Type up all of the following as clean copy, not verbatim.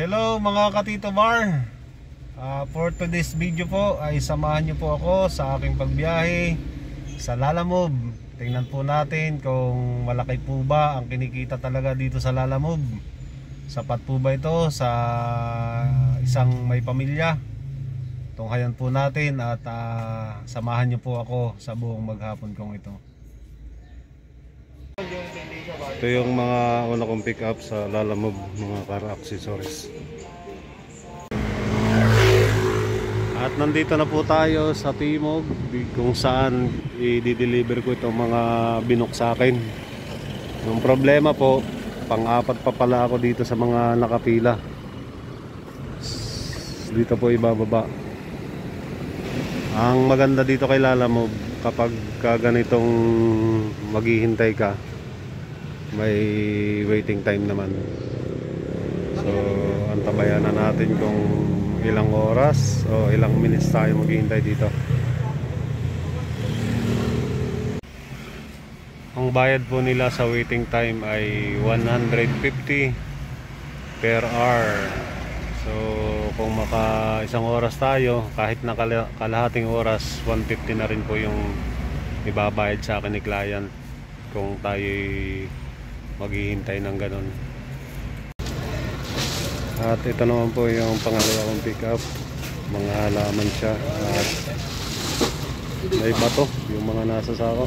Hello mga katito bar. For today's video po ay samahan niyo po ako sa aking pagbiyahe sa Lalamove. Tingnan po natin kung malaki po ba ang kinikita talaga dito sa Lalamove. Sapat po ba ito sa isang may pamilya? Tunghayan po natin at samahan niyo po ako sa buong maghapon kong ito. Ito yung mga una kong pick up sa Lalamove, mga car accessories. At nandito na po tayo sa Timog, kung saan i-deliver ko itong mga binok sa akin. Yung problema po, pang-apat pa pala ako dito sa mga nakapila. Dito po ibababa. Ang maganda dito kay Lalamove, kapag ganitong maghihintay ka, may waiting time naman. So antabayan na natin kung ilang oras o ilang minutes tayo maghihintay dito. Ang bayad po nila sa waiting time ay 150 per hour. So kung maka isang oras tayo, kahit na kalahating oras, 150 na rin po yung ibabayad sa akin ni client kung tayo maghihintay ng ganun. At ito naman po yung pangalawa kong pick up. Mga halaman siya at may bato yung mga nasa sako.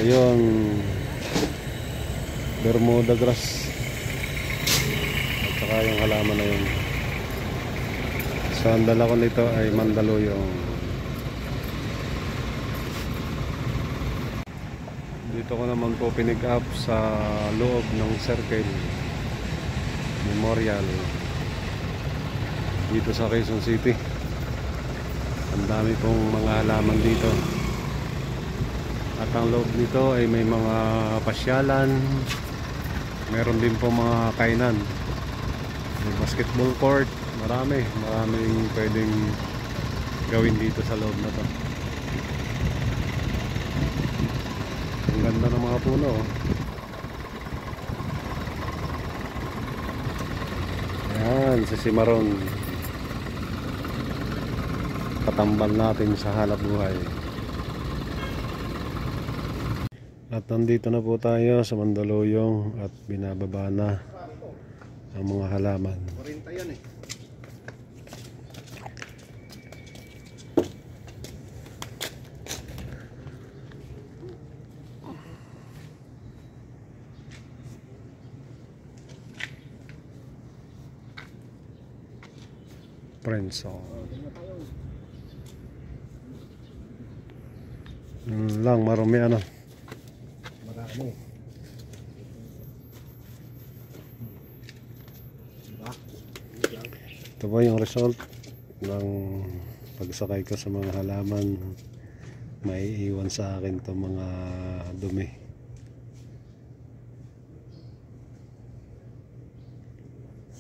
Yun, Bermuda grass at saka yung halaman na yun. So ang dala ko nito ay Mandaluyong. Dito ko naman po pinick up sa loob ng Circle Memorial dito sa Quezon City. Ang dami pong mga halaman dito. At ang loob nito ay may mga pasyalan. Meron din po mga kainan. May basketball court. Maraming pwedeng gawin dito sa loob na to. Ang ganda ng mga puno. Ayan, si Cimarron. Katambal natin sa hanap buhay. At nandito na po tayo sa Mandaluyong at binababa na ang mga halaman. 40 yan eh. Prenso. Lang marumi ano. Marami. Ito po yung result ng pagsakay ko sa mga halaman. May iwan sa akin to mga dumi.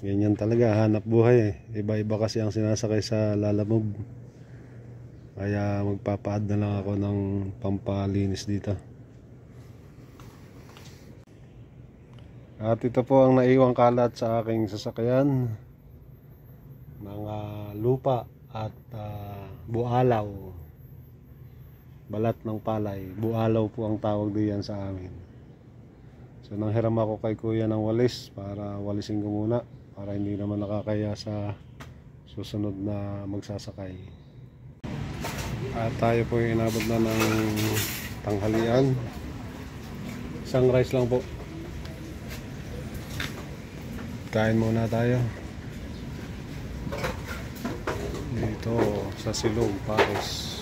Ganyan talaga, hanap buhay eh. Iba-iba kasi ang sinasakay sa Lalamove. Kaya magpapaad na lang ako ng pampalinis dito. At ito po ang naiwang kalat sa aking sasakyan. Mga lupa at bualaw. Balat ng palay. Bualaw po ang tawag diyan sa amin. So nanghiram ako kay kuya ng walis para walisin ko muna, para hindi naman nakakaya sa susunod na magsasakay. At tayo po yung inabot na ng tanghalian. Isang rice lang po. Kain muna tayo dito sa Silong, Paris.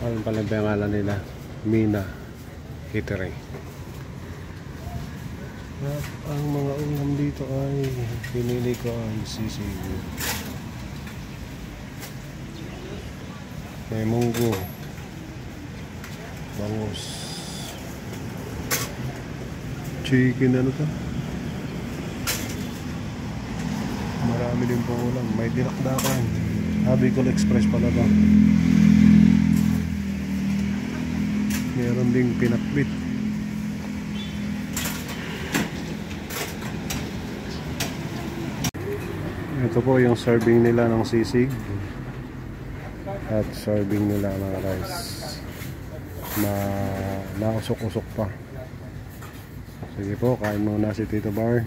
Ano pala yung pangalan nila? Mina Catering. At ang mga ulam dito ay pinili ko ay sisig. May munggo, bangus, chicken, ano to? Marami din pong ulam. May dinakdakan. Bicol Express pala ba? Meron ding pinakbit. Ito po yung serving nila ng sisig at serving nila mga guys, nausok-usok pa. Sige po, kain muna si Tito Bar.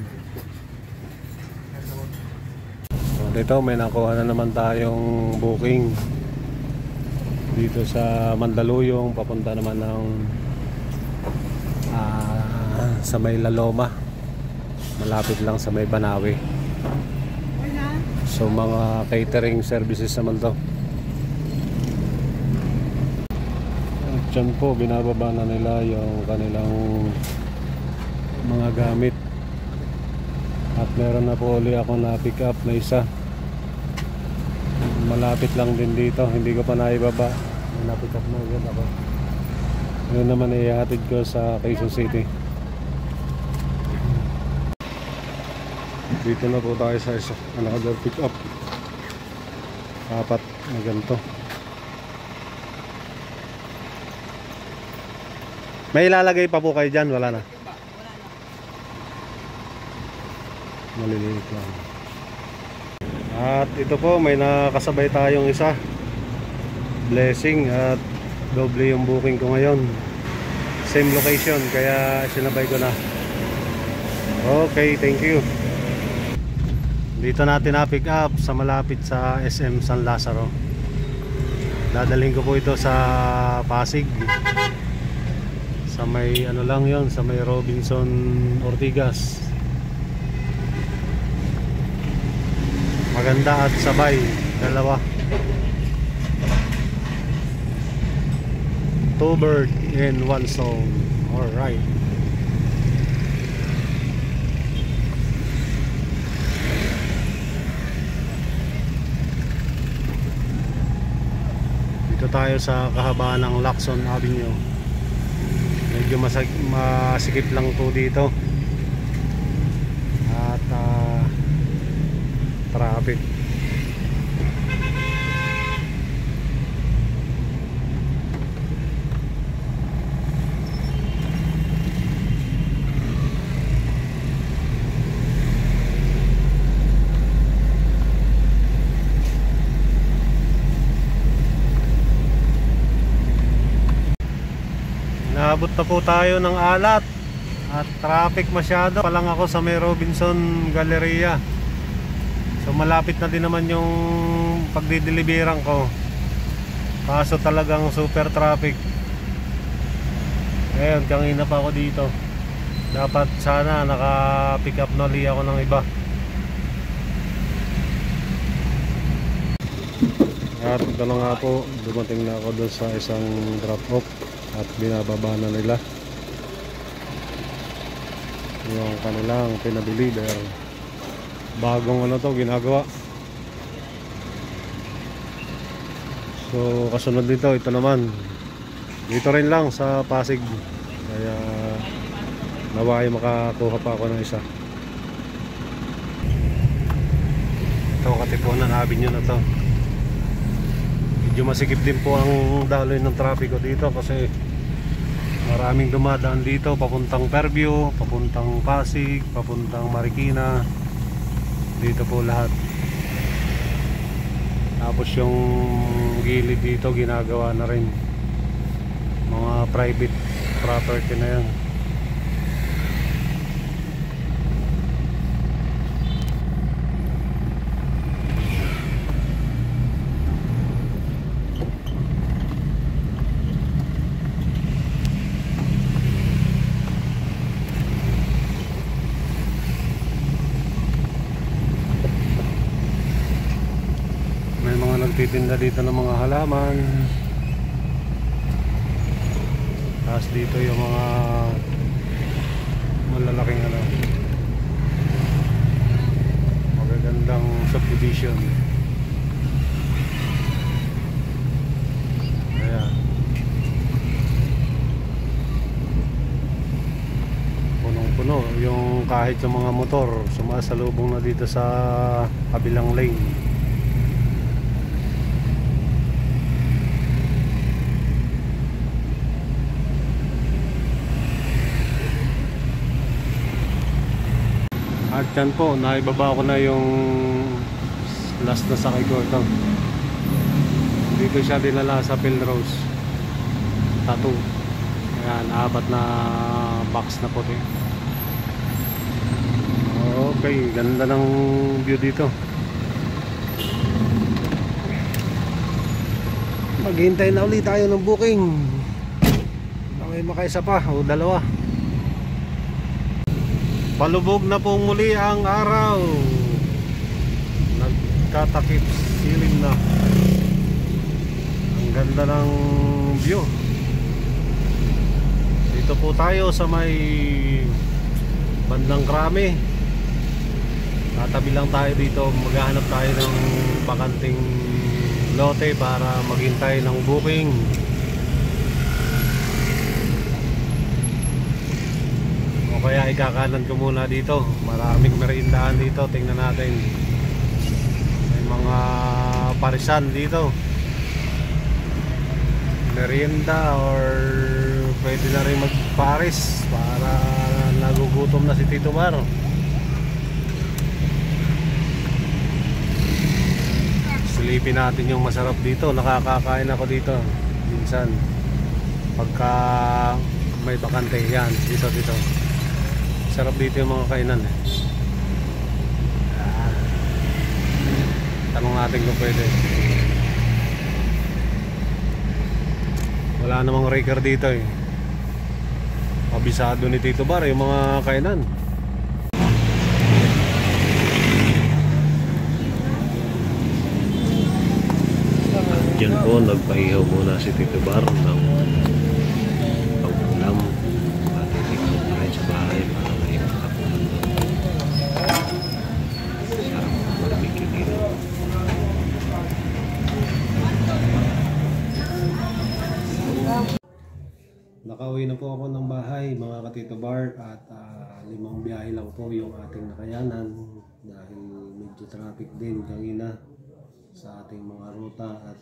So dito may nakuha na naman tayong booking dito sa Mandaluyong, papunta naman ng sa may Laloma, malapit lang sa may Banawe. So mga catering services naman to. At dyan po binababa na nila yung kanilang mga gamit. At meron na po uli ako na pick up na isa, malapit lang din dito, hindi ko pa naibaba. May na pick up na agad ako. Yun naman ihatid ko sa Quezon City. Dito na po tayo sa isa, another pick up, apat na ganito. May ilalagay pa po kayo dyan? Wala na? Maliliit lang. At ito po, may nakasabay tayong isa, Blessing, at doble yung booking ko ngayon, same location, kaya sinabay ko na. Okay, thank you. Dito natin na-pick up sa malapit sa SM San Lazaro. Dadalhin ko po ito sa Pasig. Sa may ano lang yon, sa may Robinson Ortigas. Maganda at sabay, dalawa. Two bird in one stone. Alright. Dito tayo sa kahabaan ng Lacson Avenue. Medyo masikip lang po dito. At traffic. Naabot na po tayo ng Alat at traffic masyado. Pa lang ako sa may Robinson Galleria. So malapit na din naman yung pagdideliveran ko. Kaso talagang super traffic. Ngayon, kanina pa ako dito. Dapat sana naka-pick up na ulit ako ng iba. At ito na nga po, dumating na ako doon sa isang drop off at binababa na nila yung kanilang pinadeliver. Bagong ano to ginagawa. So kasunod dito, ito naman dito rin lang sa Pasig, kaya naway makakuha pa ako ng isa. Ito Katipunan Avenue na to. Medyo masikip din po ang daloy ng trapiko dito kasi maraming dumadaan dito papuntang Fairview, papuntang Pasig, papuntang Marikina. Dito po lahat. Tapos yung gilid dito ginagawa na rin, mga private property na yan. Nagtitinda dito ng mga halaman. Tapos dito yung mga malalaking ano, magagandang subdivision. Ayan, punong-puno yung kahit yung mga motor sumasalubong na dito sa kabilang lane. At yan po, naibaba ko na yung Last na sakay ko ito. Dito siya dinala sa Pilrose Tattoo. Ayan, 4 na box na puti. Okay, ganda ng view dito. Maghihintay na ulit tayo ng booking. May makaisa pa o dalawa. Palubog na po muli ang araw. Nagtatakip silim na. Ang ganda ng view. Dito po tayo sa may bandang Krame. Tatabi lang tayo dito. Maghahanap tayo ng bakanting lote para maghintay ng booking. O kaya ikakanan ko muna dito. Maraming merindahan dito. Tingnan natin. May mga parisan dito. Merienda or pwede na rin magparis para nagugutom na si Tito Bar. Silipin natin yung masarap dito. Nakakakain ako dito minsan pagka may bakante. Yan, dito sarap dito yung mga kainan eh. Tanong natin kung pwede. Wala namang raker dito eh. Kabisado ni Tito Bar yung mga kainan. Diyan po nagpahihaw muna si Tito Bar ng pag-ulam. At itikot na rin sa bahay para may makapunan doon. Sarap barbecue dito. Nakauwi na po ako ng bahay mga ka-Tito Bar at 5 biyahe lang po yung ating nakayanan dahil medyo traffic din kanina sa ating mga ruta at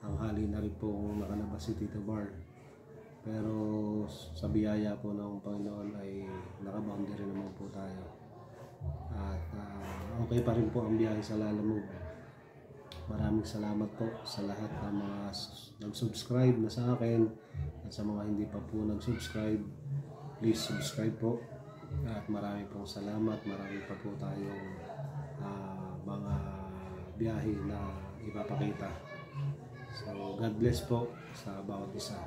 ang hali na rin po nakalabas si Tito Bar. Pero sa biyaya po ng Panginoon ay nakaboundary naman po tayo at okay pa rin po ang biyahe sa Lalamove. Maraming salamat po sa lahat ng mga nag-subscribe na sa akin at sa mga hindi pa po nag-subscribe, please subscribe po at marami pong salamat. Marami pa po tayong mga biyahe na ipapakita. So God bless po sa bawat isa.